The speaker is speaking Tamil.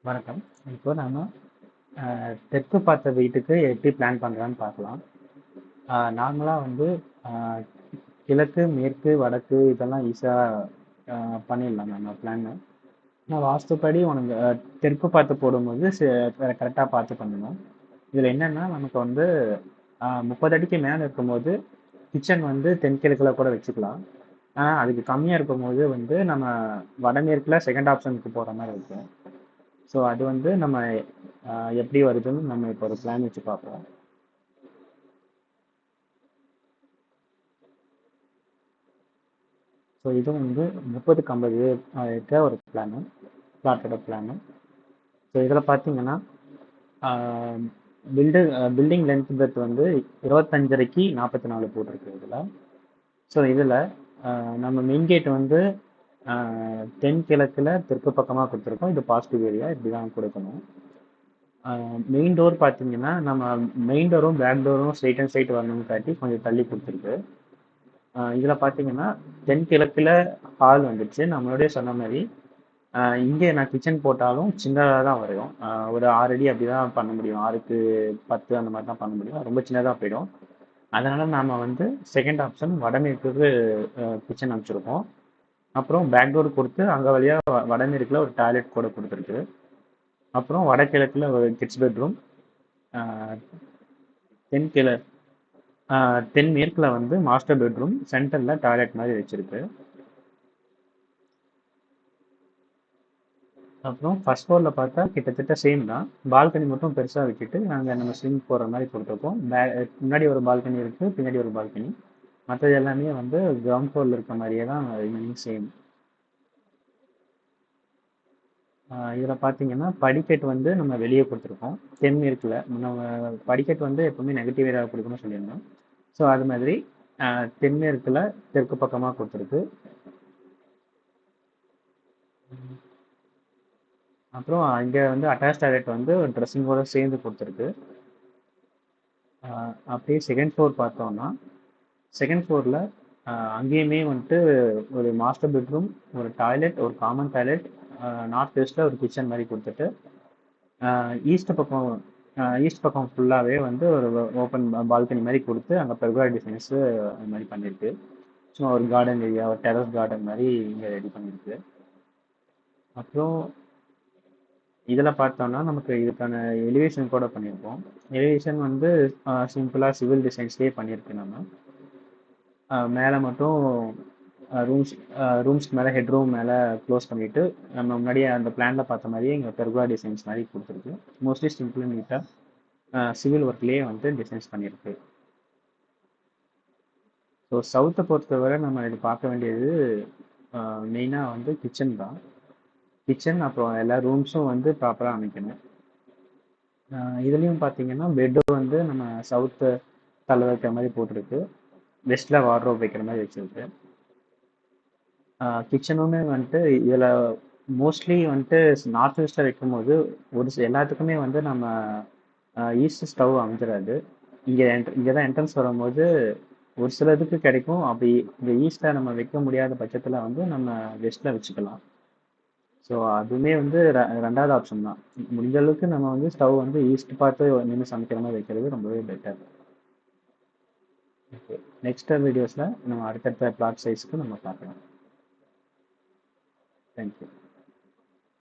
வணக்கம். இப்போ நாம தெற்கு பார்த்த வீட்டுக்கு எப்படி பிளான் பண்றான்னு பார்க்கலாம். நார்மலா வந்து அ கிழக்கு, மேற்கு, வடக்கு இதெல்லாம் ஈஸியா அ பண்ணிடலாம் நம்ம பிளானு. ஆனா வாஸ்துப்படி உனக்கு தெற்கு பார்த்து போடும்போது கரெக்ட்டா பார்த்து பண்ணணும். இதுல என்னன்னா நமக்கு வந்து 30 அடிக்கு மேல இருக்கும்போது கிச்சன் வந்து தென்கிழக்குல கூட வச்சுக்கலாம். ஆனா அதுக்கு கம்மியா இருக்கும்போது வந்து நம்ம வடமேற்குல 2ண்ட் ஆப்ஷனுக்கு போற மாரி இருக்கும். ஸோ அது வந்து நம்ம எப்படி வருதுன்னு நம்ம இப்போ ஒரு பிளான் வச்சு பார்ப்போம். ஸோ இது வந்து 30க்கு 50 இருக்க ஒரு பிளானு, பிளாட்டோட பிளானு. ஸோ இதில் பார்த்தீங்கன்னா பில்டிங் லென்த் பிரெத் வந்து 25.5க்கு 44 போட்டிருக்கு இதில். ஸோ இதில் நம்ம மெயின் கேட் வந்து தென்கிழக்கில் தெற்கு பக்கமாக கொடுத்துருக்கோம். இது பாசிட்டிவ் ஏரியா, இப்படி தான் கொடுக்கணும். மெயின் டோர் பார்த்தீங்கன்னா நம்ம மெயின் டோரும் பேக் டோரும் ஸ்ட்ரைட் அண்ட் ஸ்ட்ரைட் வரணும்னு காட்டி கொஞ்சம் தள்ளி கொடுத்துருக்கு. இதில் பார்த்தீங்கன்னா தென்கிழக்கில் ஹால் வந்துச்சு. நம்மளுடைய சொன்ன மாதிரி இங்கே நான் கிச்சன் போட்டாலும் சின்னதாக தான் வரும். ஒரு 6 அடி அப்படி தான் பண்ண முடியும். 6க்கு 10 அந்த மாதிரி தான் பண்ண முடியும். ரொம்ப சின்னதாக போயிடும். அதனால நாம வந்து 2ண்ட் ஆப்ஷன் வடமேற்கு கிச்சன் அமைச்சிருக்கோம். அப்புறம் பேக் டோர் கொடுத்து அங்கே வழியா வடமேற்குல ஒரு டாய்லெட் கூட கொடுத்துருக்கு. அப்புறம் வடகிழக்குல ஒரு கிட்ஸ் பெட்ரூம், தென்கிழ தென்மேற்குல வந்து மாஸ்டர் பெட்ரூம், சென்டர்ல டாய்லெட் மாதிரி வச்சிருக்கு. அப்புறம் ஃபர்ஸ்ட் ஃப்ளோர்ல பார்த்தா கிட்டத்தட்ட சேம் தான். பால்கனி மட்டும் பெருசா வச்சுட்டு நாங்க நம்ம ஸ்விங் போற மாதிரி கொடுத்துருக்கோம். முன்னாடி ஒரு பால்கனி இருக்கு, பின்னாடி ஒரு பால்கனி. மற்றது எல்லாமே வந்து கிரவுண்ட் ஃப்ளோர்ல இருக்க மாதிரியே தான் ரிமைனிங் சேம். இதில் பார்த்தீங்கன்னா படிக்கட்டு வந்து நம்ம வெளியே கொடுத்துருக்கோம். தென்மேற்குல நம்ம படிக்கட்டு வந்து எப்பவுமே நெகட்டிவ் ஏரியாவை கொடுக்கணும்னு சொல்லியிருந்தோம். ஸோ அது மாதிரி தென்மேற்குல தெற்கு பக்கமாக கொடுத்துருக்கு. அப்புறம் இங்கே வந்து அட்டாச் டாய்லெட் வந்து ட்ரெஸ்ஸிங்கோட சேர்ந்து கொடுத்துருக்கு. அப்படியே 2ண்ட் ஃப்ளோர் பார்த்தோம்னா 2ண்ட் ஃப்ளோரில் அங்கேயுமே வந்துட்டு ஒரு மாஸ்டர் பெட்ரூம், ஒரு டாய்லெட், ஒரு காமன் டாய்லெட், நார்த் வெஸ்ட்டில் ஒரு கிச்சன் மாதிரி கொடுத்துட்டு ஈஸ்ட் பக்கம் ஃபுல்லாகவே வந்து ஒரு ஓப்பன் பால்கனி மாதிரி கொடுத்து அங்கே பெர்கோலா டிசைன்ஸு அது மாதிரி பண்ணியிருக்கு. சும்மா ஒரு கார்டன் ஏரியா, ஒரு டெரஸ் கார்டன் மாதிரி இங்கே ரெடி பண்ணியிருக்கு. அப்புறம் இதில் பார்த்தோம்னா நமக்கு இதுக்கான எலிவேஷன் கூட பண்ணியிருக்கோம். எலிவேஷன் வந்து சிம்பிளாக சிவில் டிசைன்ஸ்லேயே பண்ணியிருக்கு நம்ம. மேலே மட்டும் ரூம்ஸ்க்கு மேலே ஹெட் ரூம் மேலே க்ளோஸ் பண்ணிவிட்டு நம்ம முன்னாடியே அந்த பிளானில் பார்த்த மாதிரியே இங்கே பெர்கோலா டிசைன்ஸ் மாதிரி கொடுத்துருக்கு. மோஸ்ட்லி சிம்பிள் நீட்டாக சிவில் ஒர்க்லேயே வந்து டிசைன்ஸ் பண்ணியிருக்கு. ஸோ சவுத்தை பொறுத்தவரை நம்ம இது பார்க்க வேண்டியது மெயினாக வந்து கிச்சன் தான். கிச்சன் அப்புறம் எல்லா ரூம்ஸும் வந்து ப்ராப்பராக அமைக்கணும். இதுலேயும் பார்த்தீங்கன்னா பெட்டு வந்து நம்ம சவுத்து தலை வைக்கிற மாதிரி போட்டிருக்கு. வெஸ்ட்டில் வார்ட்ரோப் வைக்கிற மாதிரி வச்சுருக்கு. கிச்சனுமே வந்துட்டு இதில் மோஸ்ட்லி வந்துட்டு நார்த் வெஸ்ட்டில் வைக்கும்போது எல்லாத்துக்குமே வந்து நம்ம ஈஸ்ட் ஸ்டவ் அமைஞ்சிடாது. இங்கே தான் என்ட்ரன்ஸ் வரும்போது ஒரு சிலதுக்கு கிடைக்கும். அப்படி இந்த ஈஸ்ட்டில் நம்ம வைக்க முடியாத பட்சத்தில் வந்து நம்ம வெஸ்ட்டில் வச்சுக்கலாம். ஸோ அதுவுமே வந்து 2வது ஆப்ஷன் தான். முடிஞ்ச அளவுக்கு நம்ம வந்து ஸ்டவ் வந்து ஈஸ்ட் பார்த்து நின்று சமைக்கிற மாதிரி வைக்கிறது ரொம்பவே பெட்டர். ஓகே, நெக்ஸ்ட் வீடியோஸில் நம்ம அடுத்தடுத்த பிளாட் சைஸ்க்கு நம்ம பார்க்கலாம். தேங்க்யூ.